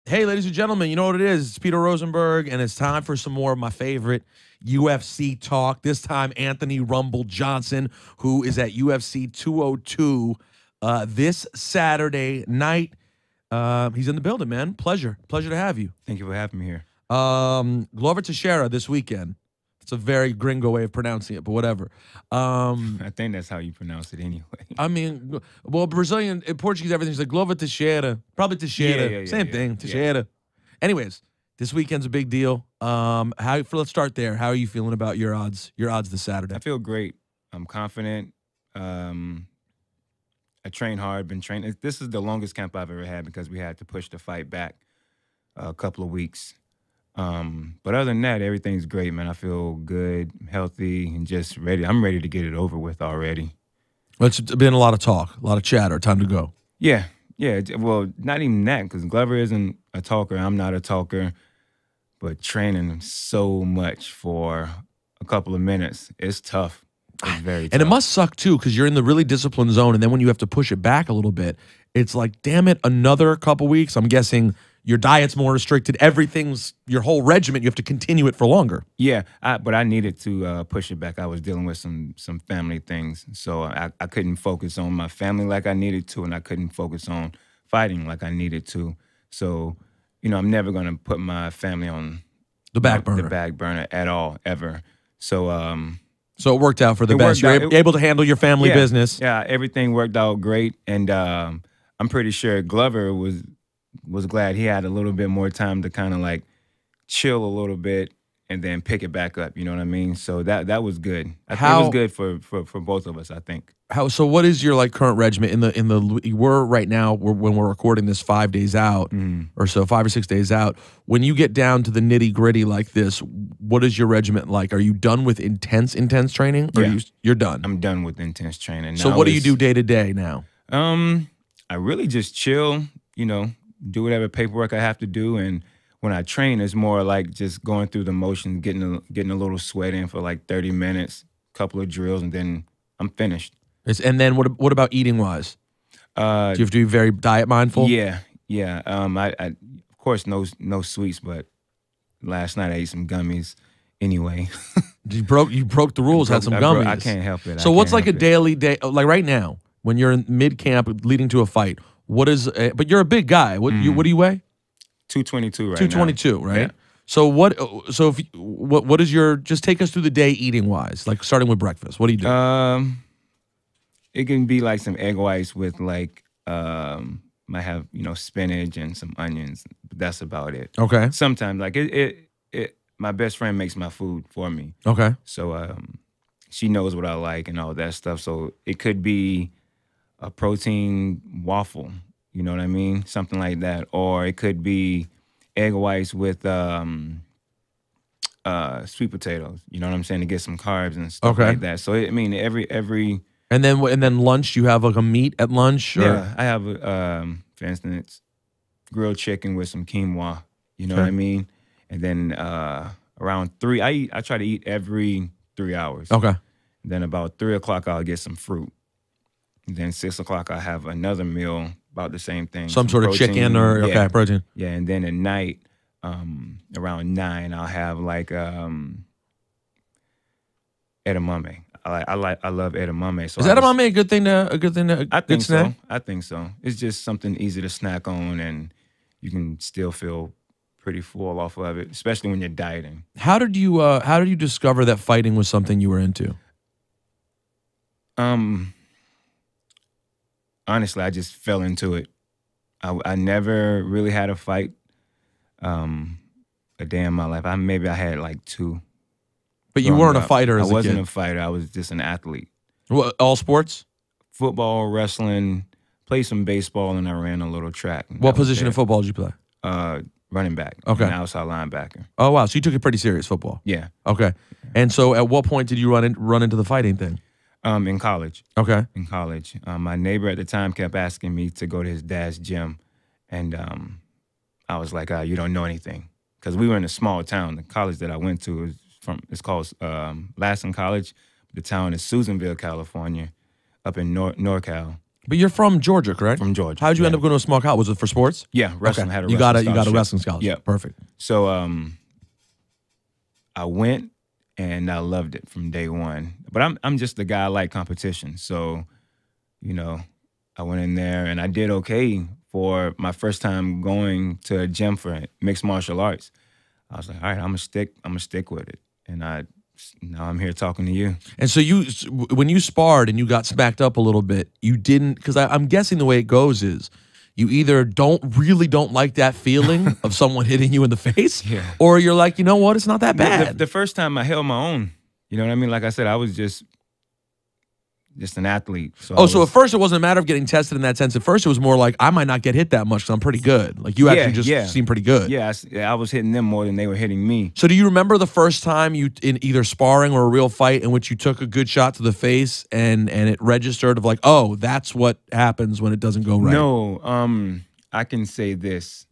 Hey, ladies and gentlemen, you know what it is? It's Peter Rosenberg, and it's time for some more of my favorite UFC talk. This time, Anthony Rumble Johnson, who is at UFC 202 this Saturday night. He's in the building, man. Pleasure to have you. Thank you for having me here. Glover Texeira this weekend. It's a very gringo way of pronouncing it, but whatever. I think that's how you pronounce it anyway. I mean, well, Brazilian, in Portuguese, everything's like Glover Texeira. Probably Texeira. Same thing, Texeira. Anyways, this weekend's a big deal. Let's start there. How are you feeling about your odds this Saturday? I feel great. I'm confident. I train hard, been training. This is the longest camp I've ever had because we had to push the fight back a couple of weeks. But other than that, everything's great, man. I feel good, healthy, and just ready. I'm ready to get it over with already. Well, it's been a lot of talk, a lot of chatter. Time to go. Yeah. Well, not even that, because Glover isn't a talker. I'm not a talker. But training so much for a couple of minutes, it's tough. It's very tough. And it must suck, too, because you're in the really disciplined zone, and then when you have to push it back a little bit, it's like, damn it, another couple weeks. I'm guessing your diet's more restricted. Everything's your whole regimen. You have to continue it for longer. Yeah, but I needed to push it back. I was dealing with some family things, so I couldn't focus on my family like I needed to, and I couldn't focus on fighting like I needed to. So, I'm never going to put my family on the back burner. The back burner at all, ever. So, so it worked out for the best. You're able to handle your family business. Yeah, everything worked out great, and I'm pretty sure Glover was glad he had a little bit more time to kind of like chill a little bit and then pick it back up. You know what I mean? So that was good. I think it was good for both of us, I think. So what is your current regimen we're right now when we're recording this 5 days out or so, 5 or 6 days out. When you get down to the nitty gritty like this, what is your regimen like? Are you done with intense training? Or you're done? I'm done with intense training. So what do you do day to day now? I really just chill, do whatever paperwork I have to do, and when I train, it's more like just going through the motions, getting a little sweat in for like 30 minutes, couple of drills, and then I'm finished. And then what about eating wise? Do you have to be very diet mindful? Yeah. I of course no sweets, but last night I ate some gummies anyway. You broke the rules. Had some gummies. I can't help it. So what's like a daily day? Like right now, when you're in mid camp leading to a fight. What is? But you're a big guy. What do you weigh? 222 right 222, now. Right? Yeah. So what is your? Just take us through the day eating wise, like starting with breakfast. What do you do? It can be like some egg whites with like might have spinach and some onions. But that's about it. Okay. Sometimes like my best friend makes my food for me. Okay. So she knows what I like and all that stuff. So it could be a protein waffle, you know what I mean? Something like that. Or it could be egg whites with sweet potatoes, you know what I'm saying, to get some carbs and stuff like that. So I mean every And then lunch, you have like a meat at lunch? Or? Yeah, I have for instance, grilled chicken with some quinoa, you know what I mean? And then around 3, I try to eat every 3 hours. Okay. Then about 3 o'clock I'll get some fruit. Then 6 o'clock I have another meal about the same thing. Some sort of chicken or protein. Yeah, and then at night, around 9, I'll have like edamame. I love edamame. So is edamame a good thing to I think snack? so. I think so. It's just something easy to snack on, and you can still feel pretty full off of it, especially when you're dieting. How did you discover that fighting was something you were into? Honestly, I just fell into it. I never really had a fight a day in my life. Maybe I had like 2. But you weren't a fighter as a kid? I wasn't a fighter. I was just an athlete. What, all sports? Football, wrestling, played some baseball, and I ran a little track. What position in football did you play? Running back. Okay. An outside linebacker. Oh, wow. So you took it pretty serious, football? Yeah. Okay. And so at what point did you run into the fighting thing? In college. Okay. In college. My neighbor at the time kept asking me to go to his dad's gym. And I was like, you don't know anything. Because we were in a small town. The college that I went to it's called Lassen College. The town is Susanville, California, up in NorCal. But you're from Georgia, correct? From Georgia. How did you end up going to a small college? Was it for sports? Yeah, wrestling. Okay. Had a you wrestling got a scholarship. wrestling scholarship. Yeah, Perfect. So I went and I loved it from day one. But I'm just a guy I like competition. So, you know, I went in there and I did okay for my first time going to a gym for mixed martial arts. I was like, all right, I'm gonna stick with it. And now I'm here talking to you. And so when you sparred and you got smacked up a little bit, you didn't, because I'm guessing the way it goes is you either really don't like that feeling of someone hitting you in the face, or you're like, you know what, it's not that bad. The first time I held my own, you know what I mean? Like I said, I was just an athlete. So so at first it wasn't a matter of getting tested in that sense. At first it was more like, I might not get hit that much because I'm pretty good. Like you actually just seem pretty good. Yeah, I was hitting them more than they were hitting me. So do you remember the first time you, in either sparring or a real fight, in which you took a good shot to the face and it registered of like, oh, that's what happens when it doesn't go right? No, I can say this.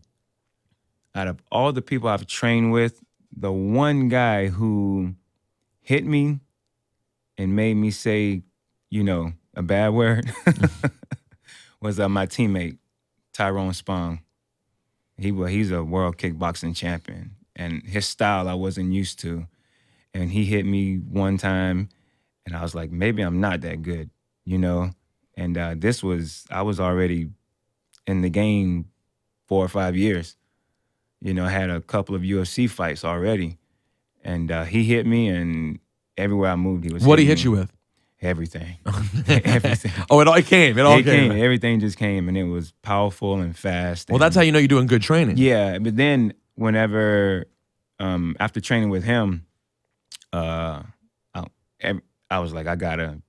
Out of all the people I've trained with, the one guy who hit me and made me say, you know, a bad word was my teammate, Tyrone Spong. He's a world kickboxing champion, and his style I wasn't used to. And he hit me one time, and I was like, maybe I'm not that good, you know? And I was already in the game 4 or 5 years. You know, I had a couple of UFC fights already. And he hit me, and everywhere I moved, he was What did he hitting hit me. you with? Everything. Everything. Oh, it all came. It all came. Everything just came, and it was powerful and fast. Well, that's how you know you're doing good training. Yeah, but then whenever, after training with him, I was like, I gotta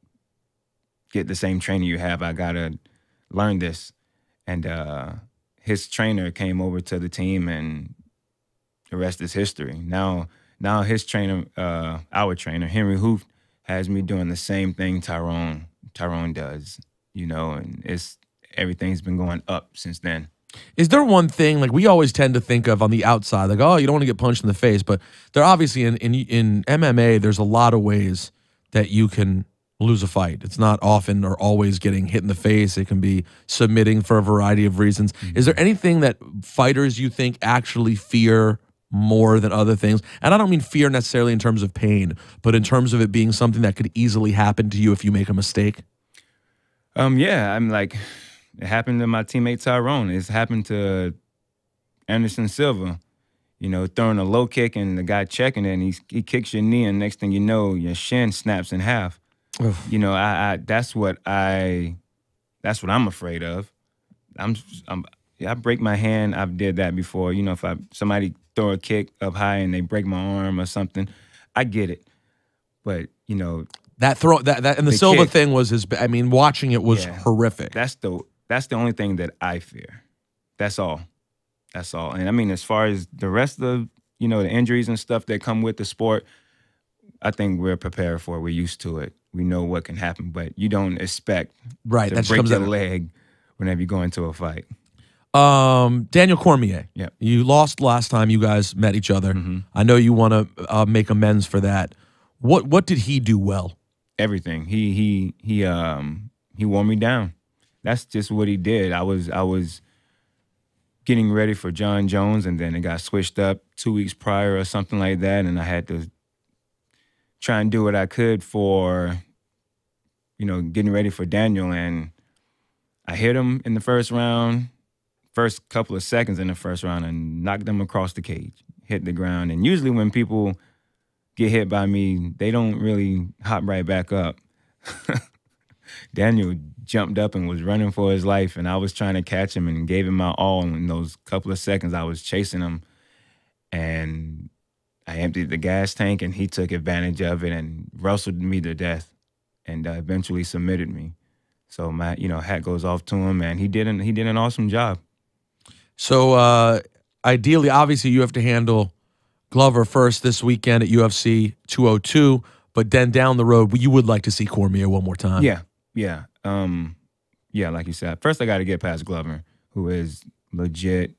get the same training you have. I gotta learn this. And his trainer came over to the team, and the rest is history. Now his trainer, our trainer, Henry Hooft, has me doing the same thing Tyrone does, you know, and everything's been going up since then. Is there one thing, like we always tend to think of on the outside, like, oh, you don't want to get punched in the face, but there obviously in MMA, there's a lot of ways that you can lose a fight. It's not often or always getting hit in the face. It can be submitting for a variety of reasons. Mm-hmm. Is there anything that fighters you think actually fear more than other things? And I don't mean fear necessarily in terms of pain, but in terms of it being something that could easily happen to you if you make a mistake? Yeah, I'm like, it happened to my teammate Tyrone. It's happened to Anderson Silva. You know, throwing a low kick and the guy checking it, and he kicks your knee, and next thing you know, your shin snaps in half. Oof. You know, that's what I'm afraid of. I break my hand. I've did that before. You know, if somebody throw a kick up high and they break my arm or something, I get it. But you know, that and the Silva thing was I mean, watching it was horrific. That's the only thing that I fear. That's all. That's all. And I mean, as far as the rest of, you know, the injuries and stuff that come with the sport, I think we're prepared for it. We're used to it. We know what can happen, but you don't expect to break your leg whenever you go into a fight. Daniel Cormier. Yeah. You lost last time you guys met each other. Mm-hmm. I know you want to make amends for that. What did he do well? Everything. He wore me down. That's just what he did. I was getting ready for John Jones, and then it got switched up 2 weeks prior or something like that, and I had to try and do what I could for, you know, getting ready for Daniel. And I hit him in the first round, first couple of seconds in the first round, and knocked him across the cage, hit the ground. And usually when people get hit by me, they don't really hop right back up. Daniel jumped up and was running for his life, and I was trying to catch him and gave him my all. In those couple of seconds, I was chasing him, and I emptied the gas tank, and he took advantage of it and wrestled me to death, and eventually submitted me. So my, you know, hat goes off to him, and he did an awesome job. So ideally, obviously, you have to handle Glover first this weekend at UFC 202, but then down the road, you would like to see Cormier one more time. Yeah. Like you said, first I got to get past Glover, who is legit,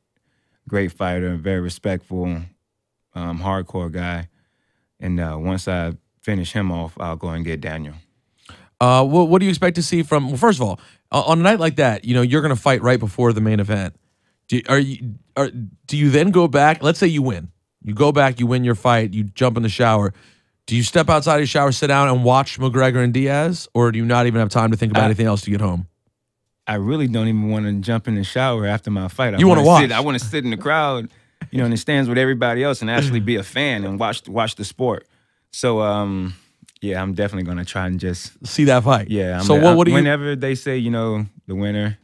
great fighter, very respectful, hardcore guy. And once I finish him off, I'll go and get Daniel. What do you expect to see from? Well, first of all, On a night like that, you know, you're going to fight right before the main event. Do you then go back? Let's say you win. You go back, you win your fight, you jump in the shower. Do you step outside of your shower, sit down, and watch McGregor and Diaz, or do you not even have time to think about anything else to get home? I really don't even want to jump in the shower after my fight. You want to watch? I want to sit in the crowd, you know, in the stands with everybody else and actually be a fan and watch the sport. So, yeah, I'm definitely going to try and just see that fight. Yeah. So what do you? Whenever they say, you know, the winner,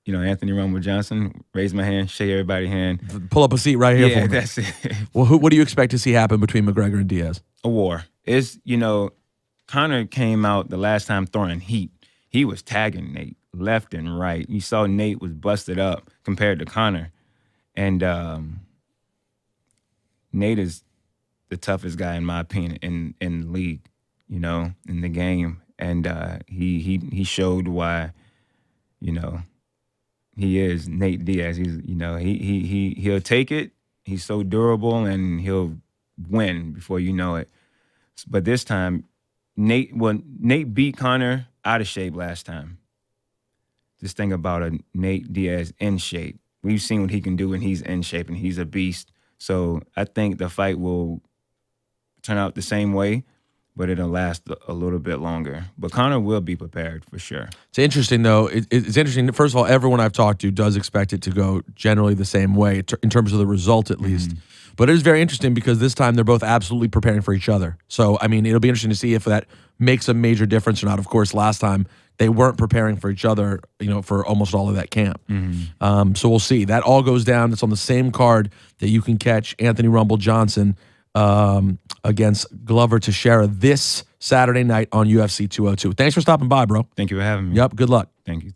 you know, Anthony Rumble Johnson, raise my hand, shake everybody's hand. Pull up a seat right here for me. That's it. Well, what do you expect to see happen between McGregor and Diaz? A war. It's, you know, Conor came out the last time throwing heat. He was tagging Nate left and right. You saw Nate was busted up compared to Conor. And Nate is the toughest guy, in my opinion, in the league, you know, in the game. And he showed why, you know, he is Nate Diaz. He's, you know, he'll take it. He's so durable, and he'll win before you know it. But this time, Nate beat Conor out of shape last time. Just think about a Nate Diaz in shape. We've seen what he can do when he's in shape, and he's a beast. So I think the fight will turn out the same way, but it'll last a little bit longer. But Conor will be prepared for sure. It's interesting, though. It's interesting. First of all, everyone I've talked to does expect it to go generally the same way, in terms of the result at least. But it is very interesting because this time they're both absolutely preparing for each other. So, I mean, it'll be interesting to see if that makes a major difference or not. Of course, last time they weren't preparing for each other, you know, for almost all of that camp. So we'll see. That all goes down. It's on the same card that you can catch Anthony Rumble Johnson against Glover Texeira this Saturday night on UFC 202. Thanks for stopping by, bro. Thank you for having me. Yep, good luck. Thank you.